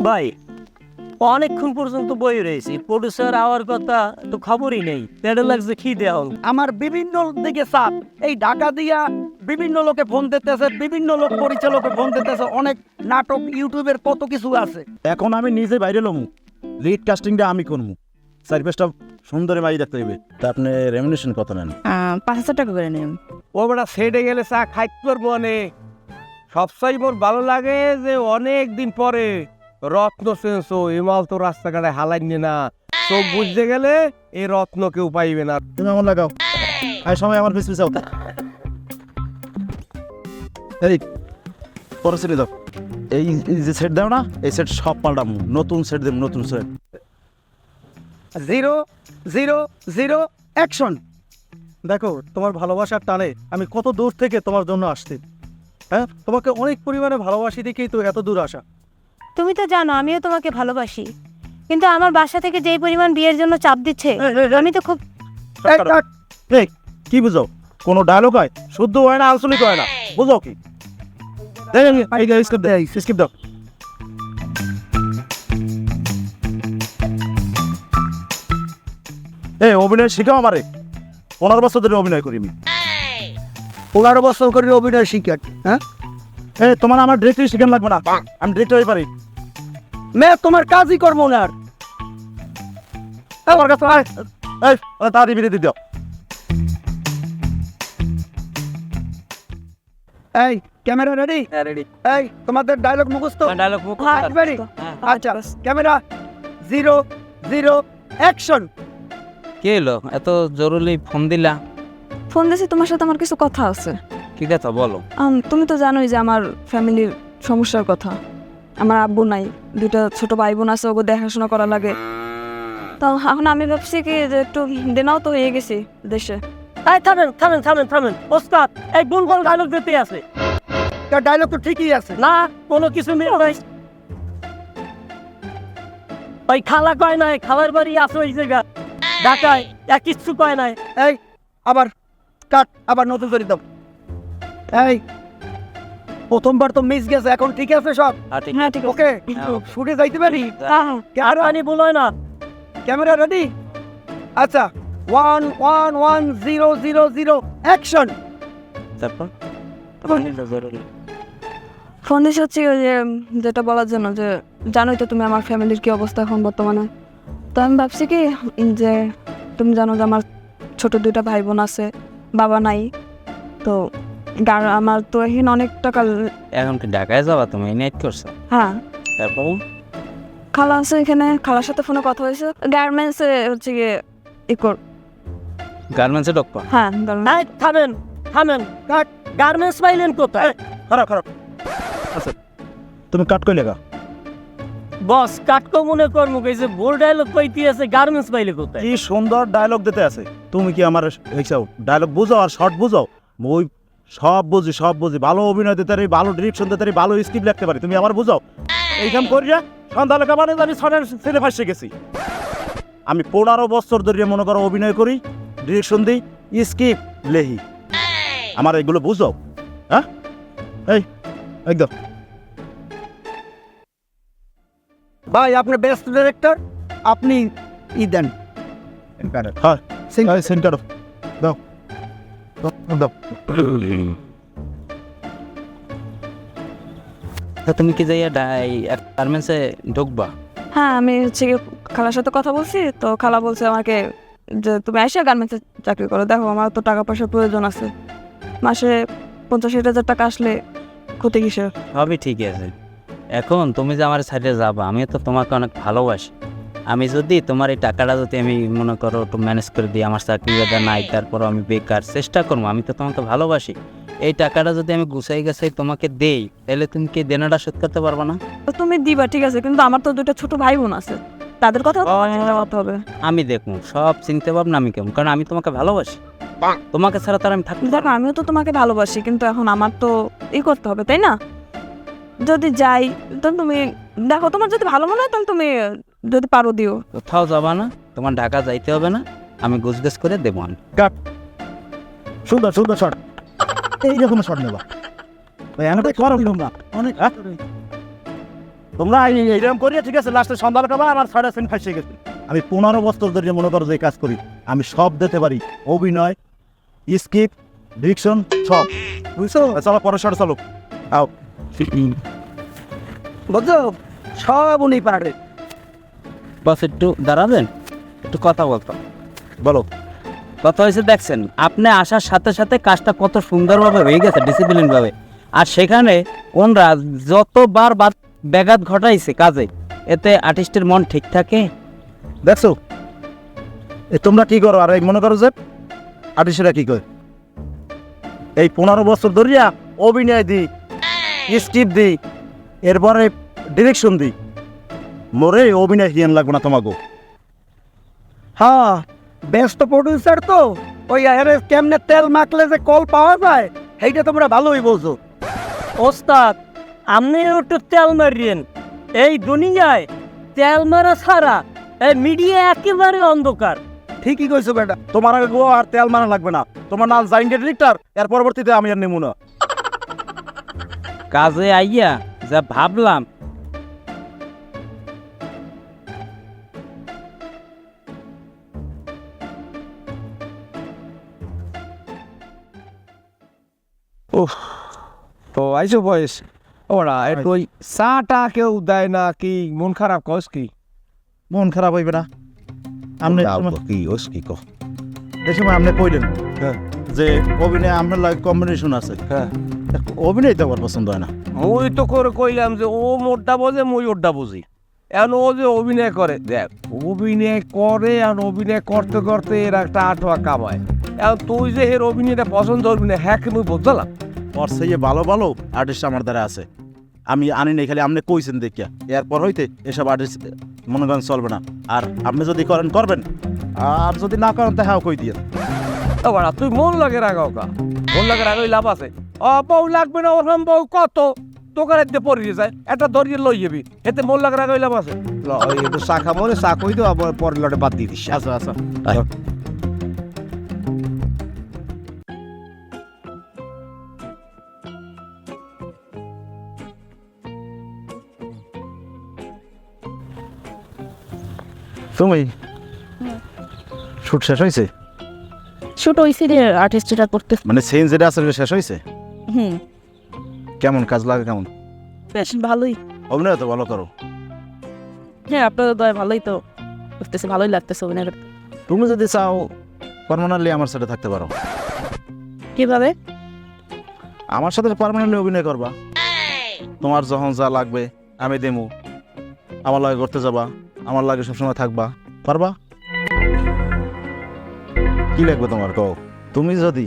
ভাই অনেকক্ষণ পর্যন্ত বই রয়েছি, প্রডিউসার আওয়ার কথা তো খবরই নেই। পেটে লাগছে খিদে এখন। আমার বিভিন্ন দিকে চাপ, এই ঢাকা দিয়া বিভিন্ন লোকে ফোন দিতেছে, বিভিন্ন লোক পরিচালকে ফোন দিতেছে, অনেক নাটক ইউটিউবের কত কিছু আছে। এখন আমি নিজে বাইরে লমু, লিড কাস্টিংটা আমি করবো, সার্ভিসটা সুন্দরী মাই দেখতে হইবে। তা আপনি রেমিনেশন কত নেন? 5,000 টাকা করে নিন। ও বেটা সেটে গেলে চা খাইতে পারবো অনেক। সবসাই মোর ভালো লাগে যে অনেক দিন পরে রত্ন সেন্স ইমাল তো রাস্তাঘাটে হালাইনি না, চোখ বুঝতে গেলে এই রত্ন কেউ পাইবে না। তুমি আমার লাগাও, আর সময় আমার পিছ পিছাও। এই পরে ছেড়ে দাও, এই যে সেট দাও না, এই সেট সব পাল্টামু, নতুন সেট দেব, নতুন সেট। 0 0 0 অ্যাকশন। দেখো, তোমার ভালোবাসার টানে আমি কত দূর থেকে তোমার জন্য আসছি। হ্যাঁ, তোমাকে অনেক পরিমাণে ভালোবাসি দেখেই তো এত দূর আসা। তুমি তো জানো আমিও তোমাকে ভালোবাসি, কিন্তু আমার বাসা থেকে যেই পরিমাণ বিয়ের জন্য চাপ দিচ্ছে, আমি তো খুব এই কি বুঝো? কোনো ডায়লগ হয় শুদ্ধ হয় না, আঞ্চলিক হয় না, বুঝো কি? স্কিপ দাও। এই অভিনয় শিখাও আমারে, 15 বছর ধরে অভিনয় করি আমি। 15 বছর করে অভিনয় শিখাক। হ্যাঁ, এই তোমার আমার ডিরেক্টর শিখান লাগবে না, আমি ডিরেক্টর হয়ে পারি। মে তোমার কাজই করবো না আর। আমার কাছে আয়, এই তাড়াতাড়ি বিরতি দাও। এই ক্যামেরা রেডি? রেডি। এই তোমাদের ডায়লগ মুখস্থ? ডায়লগ মুখ রেডি? আচ্ছা, ক্যামেরা 0 0 অ্যাকশন। কে এলো? এত জরুরি ফোন দিলা? ফোন দিয়েছি, তোমার সাথে আমার কিছু কথা আছে। কি কথা বলো? তুমি তো জানোই যে আমার ফ্যামিলির সমস্যার কথা। আমার আব্বু নাই, 2টা ছোট ভাই বোন আছে, ওকে দেখাশোনা করা লাগে। তো এখন আমি ভাবছি কি যে একটু দেনাও তো হয়ে গেছি দেশে। এই থামেন থামেন থামেন থামেন ওস্তাদ, এই বুলবুল ডায়লগ দিতে আছে ডায়লগ তো ঠিকই আছে। না, কোনো কিছু মিল নাই। ওই খালা কয় নাই, খালার বাড়ি আছে ওই জায়গা ঢাকায়, এক কিছু কয় নাই। এই আবার কাট, আবার নতুন করে দাও। এই প্রথমবার তো মিস গেছে, এখন ঠিক আছে সব? হ্যাঁ ঠিক আছে। ওকে, শুটে যাইতে পারি? আর আনি বলয় না। Camera ready? আচ্ছা, 1 1 1 0 0 0 অ্যাকশন। তারপর ফোন দিয়েছি হচ্ছে ওই যে যেটা বলার জন্য যে জানোই তো তুমি আমার ফ্যামিলির কি অবস্থা এখন বর্তমানে। তো আমি ভাবছি কি যে তুমি জানো যে আমার ছোট 2টা ভাই বোন আছে, বাবা নাই। তো আমার তো এখানে অনেক টাকা। এখন কি ঢাকায় যাবা তুমি? নাইট করছো? হ্যাঁ, তারপর খালা আছে এখানে, খালার সাথে ফোনে কথা হয়েছে। গার্মেন্টসে হচ্ছে গিয়ে গার্মেন্টসে ঢুকবা? হ্যাঁ এই থামেন থামেন, কাট। গার্মেন্টস পাইলেন কোথায়? খারাপ খারাপ। আচ্ছা তুমি কাট কই লেগা? বস কাটকো মনে কর্ম কইছে বোল ডায়লগ পাইতে আছে, গার্মেন্টস পাইলে কোথায়? কি সুন্দর ডায়লগ দিতে আছে। তুমি কি আমার এইসব ডায়লগ বুঝো আর শর্ট বুঝো? ওই সব বুঝি, সব বুঝি। ভালো অভিনয় দিতে পারি, ভালো ডিরেকশন দিতে পারি, ভালো স্ক্রিপ্ট লিখতে পারি। তুমি আমার বুঝাও এইখান করিয়া সন্ধ্যা লেখা মানে আমি ছড়ের ছেলে ফাঁসে গেছি। আমি 15 বছর ধরে মনে করো অভিনয় করি, ডিরেকশন দিই, স্ক্রিপ্ট লেহি। আমার এগুলো বুঝো? হ্যাঁ, এই একদম। ভাই আপনি বেস্ট ডাইরেক্টর, আপনি দেন। হ্যাঁ সেন্টার দাও দাও। তা তুমি কি যাইয়া গার্মেন্টসে ঢুকবা? হ্যাঁ, আমি হচ্ছে গিয়ে খালার সাথে কথা বলছি। তো খালা বলছে আমাকে যে তুমি এসে গার্মেন্টসে চাকরি করো। দেখো আমার তো টাকা পয়সার প্রয়োজন আছে, মাসে 50-60 হাজার টাকা আসলে ক্ষতি কিসের? সবই ঠিক আছে। এখন তুমি যে আমার সাইডে যাবা, আমি তো তোমাকে অনেক ভালোবাসি। আমি যদি তোমার এই টাকাটা যদি আমি মনে করো একটু ম্যানেজ করে দিই, আমার চাকরি বাদা নাই, তারপর আমি বেকার, চেষ্টা করবো। আমি তো তোমাকে ভালোবাসি। এই টাকাটা যদি আমি গুছাই গাছাই তোমাকে দেই, তাহলে তুমি কি দেনাটা শোধ করতে পারবে না? তো তুমি দিবা ঠিক আছে, কিন্তু আমার তো 2টা ছোট ভাই বোন আছে, তাদের কথা চিন্তা করতে হবে। আমি দেখবো সব চিনতে পারবো না আমি কেমন, কারণ আমি তোমাকে ভালোবাসি। তোমাকে ছাড়া তার আমি থাকতে দেখো আমিও তো তোমাকে ভালোবাসি, কিন্তু এখন আমার তো করতে হবে, তাই না? যদি যাই তো তুমি দেখো, তোমার যদি ভালো মনে হয় তাহলে তুমি যদি পারো দিও। কোথাও যাবা না, তোমার ঢাকা যাইতে হবে না, আমি গুছগাছ করে দেবো। কাট। সুন্দর সুন্দর শট, এইরকম শট নেবা। ভাই এমনটা করো কি তোমরা? অনেক তোমরা এইরকম করিয়া ঠিক আছে লাস্টে সন্ধ্যা খাবার আমার 6টা সেন্ট ফাঁসিয়ে গেছে। আমি 15 বছর ধরে মনে করো যে এই কাজ করি, আমি সব দিতে পারি, অভিনয়, স্কিপ, ডিরেকশন সব। বুঝছো? চলো পরে শর্ট চলো আও। বুঝছো সব উনি পারে। বস একটু দাঁড়াবেন, একটু কথা বলতাম। বলো। কথা হয়েছে দেখছেন, আপনি আসার সাথে সাথে কাজটা কত সুন্দরভাবে হয়ে গেছে, ডিসিপ্লিন ভাবে। আর সেখানে ওনরা যতবার ব্যাঘাত ঘটাইছে কাজে, এতে আর্টিস্টের মন ঠিক থাকে। দেখছো তোমরা কি করো, আর এই মনে করো যে আর্টিস্টরা কি করে, এই 15 বছর ধরিয়া অভিনয় দিই, স্ক্রিপ্ট দিই, এরপরে ডিরেকশন দিই, মোরে অভিনয় হিয়ান লাগবে না তোমাকে। হ্যাঁ ব্যস্ত প্রডিউসার তো, ওই আরে কেমনে তেল মাখলে যে কল পাওয়া যায় সেইটা তোমরা ভালোই বোঝো। ওস্তাদ আপনিও একটু তেল মারিয়েন, এই দুনিয়ায় তেল মারা ছাড়া এই মিডিয়া একেবারে অন্ধকার। ঠিকই কইছো বেটা। তোমার আগে গো আর তেল মারা লাগবে না, তোমার নাম জাইন্ডের ডিরেক্টর, এর পরবর্তীতে আমি আর নেবো না। কাজে আইয়া যা ভাবলাম, তো আইসো বয়স ওরা একটু ওই চাটা কেউ দেয় না, কি মন খারাপ কস কি? মন খারাপ হইবে না, আপনি কি ওস কি কো? এই সময় আপনি কইলেন হ্যাঁ। যে অভিনয় আপনার লাগে কম্বিনেশন আছে, হ্যাঁ অভিনয় তো আমার পছন্দ হয় না। মুই তো করে কইলাম যে ও মোরটা বোঝে মুই ওরটা বুঝি, এখন ও যে অভিনয় করে, দেখ অভিনয় করে আর অভিনয় করতে করতে এর একটা আঠোয়া কামায়। এখন তুই যে এর অভিনয়টা পছন্দ করবি না, হ্যাঁ কি মুই বুঝলাম? ওর সেই ভালো ভালো আর্টিস্ট আমার দ্বারা আছে, আমি আনি নাই, খালি আপনি কইছেন দেখিয়া, এরপর হইতে এসব আর্টিস্ট মনে করেন চলবে না। আর আপনি যদি করেন করবেন, আর যদি না করেন তাহাও কই দিয়ে। ও বাড়া তুই মন লাগে রাগাও কা, মন লাগে রাগাই লাভ আছে? ও বউ লাগবে না, ওরকম বউ কত দোকানে দিয়ে পড়িয়ে যায়, একটা ধরিয়ে লই যাবি, এতে মন লাগে রাগাই লাভ আছে? একটু চা খাবো, চা কই তো আবার পরের লটে বাদ দিয়ে দিস। আচ্ছা আচ্ছা। তুমি শুট শেষ হয়েছে? ছোট হয়েছে রে আর্টিস্টরা করতে। মানে সেন্স যেটা আছে শেষ হয়েছে? হুম, কেমন কাজ লাগে, কেমন বেশ ভালোই। অভিনয় তো ভালো করো। হ্যাঁ আপনাদের দয় ভালোই তো করতেছে, ভালোই লাগতেছে অভিনয় করতে। তুমি যদি চাও পার্মানেন্টলি আমার সাথে থাকতে পারো। কিভাবে? আমার সাথে পার্মানেন্টলি অভিনয় করবা, তোমার যখন যা লাগবে আমি দেমু, আমার লাগে করতে যাবা, আমার লাগে সবসময় থাকবা, পারবা? কি লাগবে তোমার কও? তুমি যদি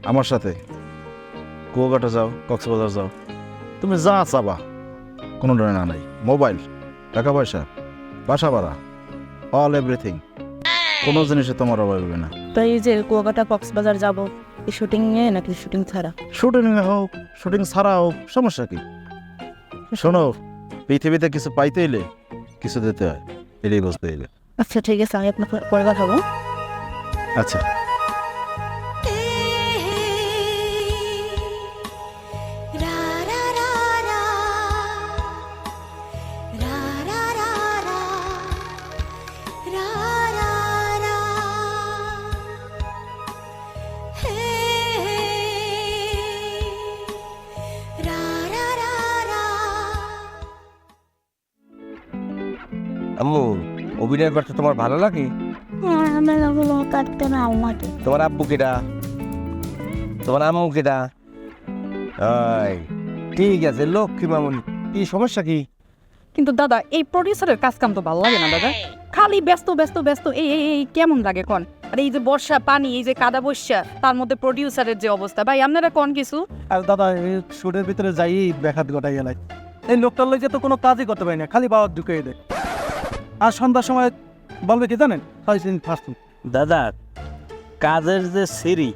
আমার সাথে কুয়াকাটা যাও, কক্সবাজার যাও, তুমি যা চাবা কোনো ধরনের না নাই, মোবাইল, টাকা পয়সা, বাসা ভাড়া, অল এভরিথিং, কোনো জিনিসে তোমার অভাব হবে না। তাই এই যে কুয়াকাটা কক্সবাজার যাব, এই শুটিং এ নাকি শুটিং ছাড়া? শুটিং হোক, শুটিং ছাড়া হোক, সমস্যা কি? শোনো, পৃথিবীতে কিছু পাইতে এলে কিছু দিতে হয়, এটাই বুঝতে এলে। আচ্ছা ঠিক আছে, আমি আপনার পরে কথা বলবো। আচ্ছা। আম্মু অভিনয় করতে তোমার ভালো লাগে? আমার ওগুলো কাটতে ভালো লাগে। তোমার আব্বু কেডা? তোমার আম্মু কেডা? এই ঠিক আছে লক্ষ্মী মামুনি, কি সমস্যা কি? কিন্তু দাদা এই প্রডিউসারের কাজ কাম তো ভালো লাগে না দাদা, খালি ব্যস্ত ব্যস্ত ব্যস্ত, এই এই এই কেমন লাগে কন? আর এই যে বর্ষা পানি, এই যে কাদা বর্ষা, তার মধ্যে প্রডিউসারের যে অবস্থা, ভাই আপনারা কোন কিছু? আর দাদা এই শুটের ভিতরে যাই ব্যাঘাত ঘটাই গেলাই, এই লোকটার লইতে তো কোনো কাজই করতে পারি না, খালি বাবার ঢুকিয়ে দেয়। আর সন্ধ্যার সময় বলবে কি জানেন, ফার্স্ট দাদা কাজের যে সিরি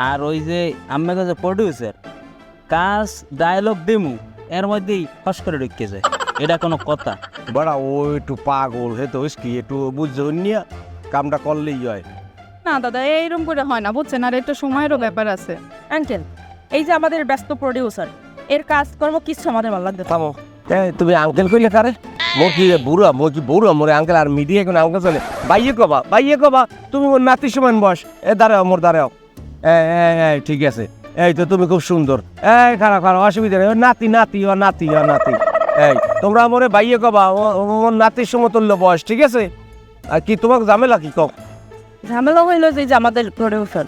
আর ওই যে আমাকে যে প্রডিউসার, কাজ ডায়লগ দিমু এর মধ্যেই ফস করে ঢুকে যায়, এটা কোনো কথা? বড়া ও একটু পাগল, হে তো কি একটু বুঝছো নিয়া কামটা করলেই হয়। না দাদা এইরকম করে হয় না বুঝছেন, আর একটা সময়েরও ব্যাপার আছে। আঙ্কেল এই যে আমাদের ব্যস্ত প্রডিউসার, এর কাজকর্ম কিছু আমাদের ভালো লাগবে না। থামো, তুমি আঙ্কেল কইলে কারে মোর কি বুড়া মোর কি বুড়া মোরে আঙ্কেল আর মিডিয়া কোন আঙ্কেল চলে বাইয়ে কবা তুমি মোর নাতি সমান বয়স দাঁড়াও মোর দাঁড়াও ঠিক আছে এই তো তুমি খুব সুন্দর খারাপ অসুবিধা নেই নাতি নাতি ও নাতি ও নাতি এই তোমরা মোরে বাইয়ে কবা মোর নাতির সমতুল্য বয়স ঠিক আছে আর কি তোমাকে ঝামেলা কি কও ঝামেলা হইলো যে আমাদের প্রডিউসার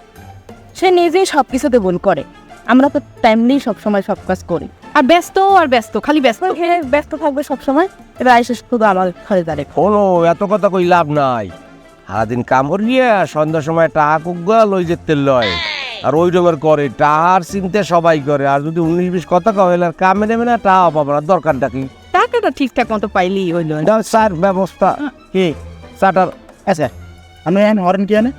সে নিজেই সব কিছুতে ভুল করে। আমরা তো টাইমলি সবসময় সব কাজ করি, আর ব্যস্ত খালি ব্যস্ত থাকবে সবসময়। এবার এসে শুধু আমার খালি দাঁড়িয়ে কোনো এত কথা কই লাভ নাই। সারাদিন কাম করিয়ে সন্ধ্যার সময় টাকা কুগা লই যেতে লয় আর ওই রকমের করে টাহার চিনতে সবাই করে। আর যদি 19-20 কথা কয় আর কামে নেবে না টাকা পাবো না, দরকারটা কি? টাকাটা ঠিকঠাক মতো পাইলেই হইলো। স্যার ব্যবস্থা কি চাটার আচ্ছা আমি হরেন কি আনে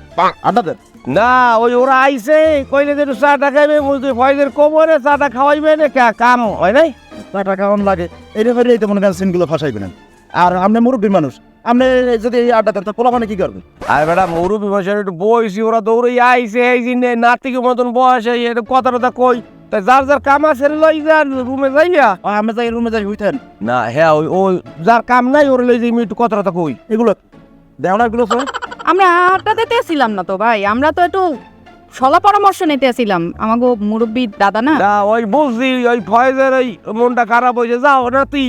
আড্ডা দেন না ওই ওরা আইছে কইলে যে চাটা খাইবে মুই ফয়দের কোমরে চাটা খাওয়াইবে না কাম হয় নাই টাকা কেমন লাগে এটা ফেরে এই তো মনে করেন সিনগুলো ফাঁসাইবেন আর আপনি মুরব্বীর মানুষ আপনি যদি এই আড্ডা দেন তো পোলা মানে কি করবেন? আর বেটা মুরুবি বসে একটু বইছি ওরা দৌড়ে আইছে এই জিনে নাতিকে মতন বয়সে এটা কথা কই তাই যার যার কাম আছে লই যার রুমে যাইয়া আমি যাই রুমে যাই হইতেন না হ্যাঁ ওই যার কাম নাই ওরে লই যাই আমি একটু কথা কই এগুলো দেও না এগুলো তো আমরা আড্ডা দিতেছিলাম না তো ভাই, আমরা তো একটু সলা পরামর্শ নিতেছিলাম। আমাকে মুরব্বী দাদা না না ওই বুঝছি ওই ফয়েজের ওই মনটা খারাপ হয়েছে যাও নাতি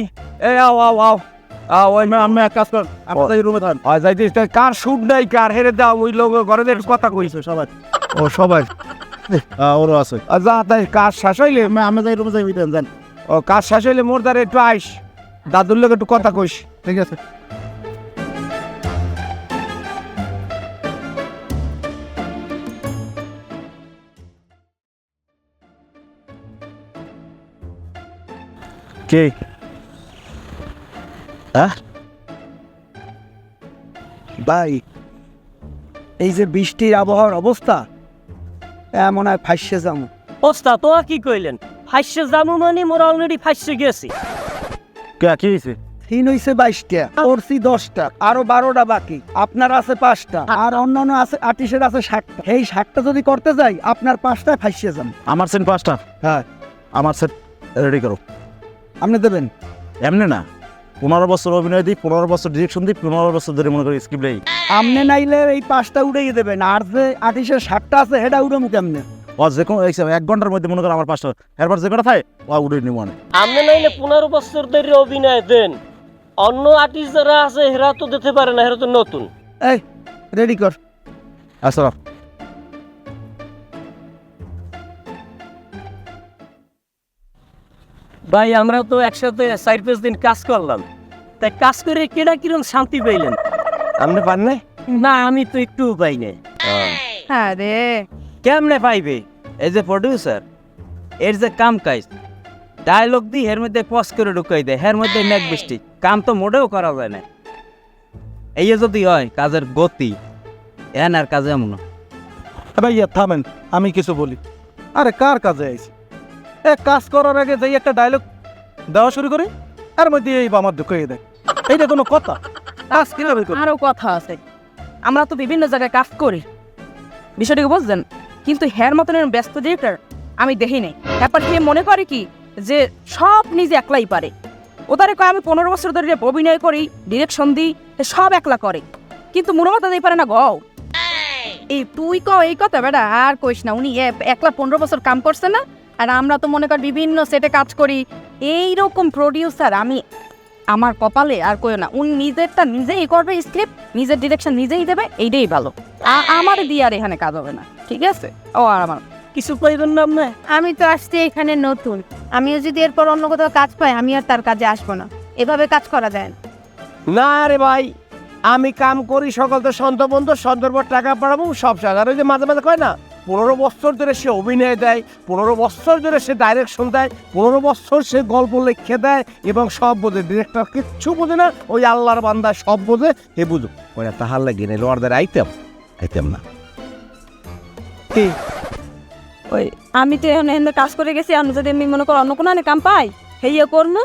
এ আও ওই আমি এক কাজ কর আপনি যাই রুমে থাকেন যাইতিস কার শুট নাই কার হেরে দাও ওই লোক ঘরে একটু কথা কইছে সবাই ও সবাই ওরও আছে যা তাই কাজ শেষ হইলে আমি যাই রুমে যাই হইতেন জান ও কাজ শেষ হইলে মোর দ্বারা একটু আইস দাদুর লোক একটু কথা কইস ঠিক আছে কে ভাই এই যে বৃষ্টির আবহাওয়ার অবস্থা মনে হয় ফাইসে যাবো। ওস্তাদ তো কি কইলেন? ফাইসে যাবো মানে মোরা অলরেডি ফাইসে গেছি। কে কি হয়েছে? তিন হইছে 22টা, করছি 10টা, আরো 12টা বাকি। আপনার আছে 5টা আর অন্যান্য আছে আর্টিস্টের আছে 60টা। এই 60টা যদি করতে যাই আপনার 5টায় ফাইসে যান। আমার সেন 5টা হ্যাঁ আমার সেট রেডি করো। আপনি দেবেন? এমনি না 15 বছর অভিনয় দিই, 15 বছর ডিরেকশন দিই, 15 বছর ধরে মনে করি স্ক্রিপ্ট নেই। আপনি নাইলে এই 5টা উড়িয়ে দেবেন, আর যে আর্টিস্টের 60টা আছে সেটা উড়ে মুখে আপনি। ও যে কোনো 1 ঘন্টার মধ্যে মনে করো আমার 5টা এরপর যে কটা থাকে ও উড়ে নিব মানে আপনি নাইলে 15 বছর ধরে অভিনয় দেন, অন্য আর্টিস্ট যারা আছে হেরা তো দিতে পারে না, হেরা তো নতুন। এই রেডি কর। আসসালাম ভাই আমরা তো একসাথে 4-5 দিন কাজ করলাম, তাই কাজ করে কেডা কিরম শান্তি পাইলেন? আপনি পান নাই না আমি তো একটু পাই না। আরে কেমনে পাইবে? এই যে প্রডিউসার এর যে কাম কাজ ডায়লগ দি এর মধ্যে পজ করে ঢুকাই দেয়, এর মধ্যে মেঘ বৃষ্টি, কাম তো মোটেও করা যায় না। এই যদি হয় কাজের গতি এন আর কাজে এমন ভাইয়া থামেন, আমি কিছু বলি। আরে কার কাজে আইছি? কাজ করার আগে যাই একটা ডায়লগ দেওয়া শুরু করে আর মধ্যে এই বামার ঢুকিয়ে দেয়, এইটা কোনো কথা? কাজ কিভাবে করি? আরো কথা আছে, আমরা তো বিভিন্ন জায়গায় কাজ করি, বিষয়টাকে বুঝছেন? কিন্তু হের মতন এরকম ব্যস্ত ডিরেক্টর আমি দেখি নাই। ব্যাপার কি মনে করে কি যে সব নিজে একলাই পারে। ওদারে কয় আমি 15 বছর ধরে অভিনয় করি, ডিরেকশন দিই, সব একলা করে, কিন্তু মনোমত দিতে পারে না গও। এই তুই কও এই কথা বেটা, আর কইস না। উনি একলা 15 বছর কাম করছে না, আর আমরা তো মনে কর বিভিন্ন সেটে কাজ করি। এইরকম প্রডিউসার আমি আমার কপালে আর কইও না। উনি নিজেরটা নিজেই করবে, স্ক্রিপ্ট নিজের ডিরেকশন নিজেই দেবে, এইটাই ভালো। আমার দিয়ে আর এখানে কাজ হবে না, ঠিক আছে? ও আর আমার কিছু পাইবেন না আপনি? আমি তো আসছি এখানে নতুন, আমিও যদি এরপর অন্য কোথাও কাজ পাই আমি আর তার কাজে আসবো না। এভাবে কাজ করা যায় না। না রে ভাই, আমি কাম করি সকল তো সন্ত বন্ধু, সন্তর পর টাকা পাঠাবো সব সাজার। ওই যে মাঝে মাঝে কয় না 15 বছর ধরে সে অভিনয় দেয়, 15 বছর ধরে সে ডাইরেকশন দেয়, 15 বছর সে গল্প লিখে দেয় এবং সব বোঝে। ডিরেক্টর কিচ্ছু বোঝে না, ওই আল্লাহর বান্দা সব বোঝে। হে বুঝো ওরা তাহার লাগে না লোয়ারদের আইতেম না। কি ওই আমি তো এখন এখানে কাজ করে গেছি, আমি যদি আমি মনে করো অন্য কোনো কাম পাই হেইয়া করবো।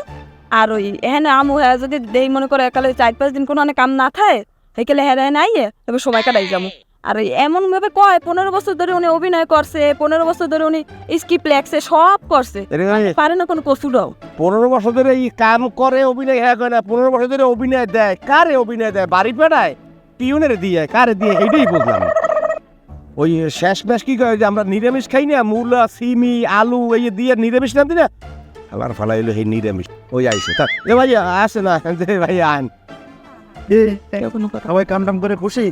আর ওই এখানে আমু হ্যাঁ যদি দেই মনে করো একালে 4-5 দিন কোনো কাম না থাকে হেকেলে হ্যাঁ হ্যাঁ আইয়ে এবার সময় কাটাই যাবো। আর এমন ভাবে কয় 15 বছর ধরে উনি অভিনয় করছে, 15 বছর ধরে উনি স্ক্রিপ্ট লেখছে, সব করছে, পারে না কোনো কসুরাও। 15 বছর ধরে এই কাম করে, অভিনয় হ্যাঁ করে না, 15 বছর ধরে অভিনয় দেয়, কারে অভিনয় দেয়? বাড়ি পেড়ায়, টিউনের দিয়ে, কারে দিয়ে, এইটাই বুঝলাম। ওই শেষ ম্যাশ কি কয় যে আমরা নিরামিষ খাই না, মূলা সিমি আলু এই দিয়ে নিরামিষ না দিই না, আবার ফালাইলো এই নিরামিষ। ওই আইসে থাক, এ ভাই আসে না, ভাই আন। সবাই কাম টাম করে খুশি?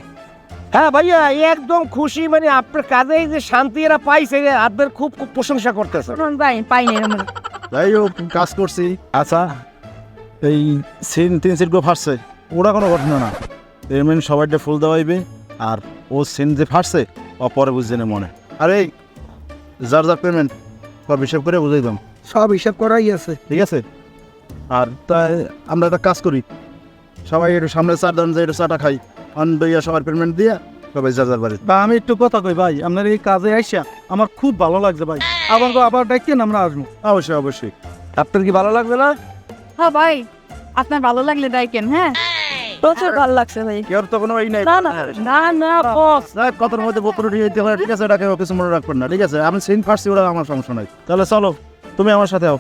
হ্যাঁ ভাইয়া একদম খুশি, মানে আপনার কাজে যে শান্তি এরা পাইছে, আপনার খুব খুব প্রশংসা করতেছে। ভাই পাইনি এরকম। যাই হোক কাজ করছি। আচ্ছা এই সিন 3 সিট গো ফাটছে, ওরা কোনো ঘটনা না, পেমেন্ট সবাইটা ফুল দেওয়াইবে, আর ও সিন যে ফাটছে ও পরে বুঝছে না মনে। আর এই যার যার পেমেন্ট সব হিসাব করে বুঝাই দাম, সব হিসাব করাই আছে। ঠিক আছে? আর তাই আমরা একটা কাজ করি, সবাই একটু সামনে চা দান, যে একটু চাটা খাই, দইয়া সবার পেমেন্ট দিয়া সবাই যার যার বাড়ি। বা আমি একটু কথা কই ভাই, আপনার এই কাজে আইসা আমার খুব ভালো লাগছে ভাই, আবার ডাকেন আমরা আসবো। অবশ্যই অবশ্যই। আপনার কি ভালো লাগবে না? হ্যাঁ ভাই, আপনার ভালো লাগলে ডাইকেন। হ্যাঁ, প্রচুর ভালো লাগছে ভাই। কেউ তো কোনো এই নাই, না না না না বস, কথার মধ্যে বোতল উঠিয়ে দিতে হয়, ঠিক আছে? ওটাকে কিছু মনে রাখবেন না, ঠিক আছে? আমি সিন ফাটছি, ওরা আমার সমস্যা নাই। তাহলে চলো তুমি আমার সাথে আও।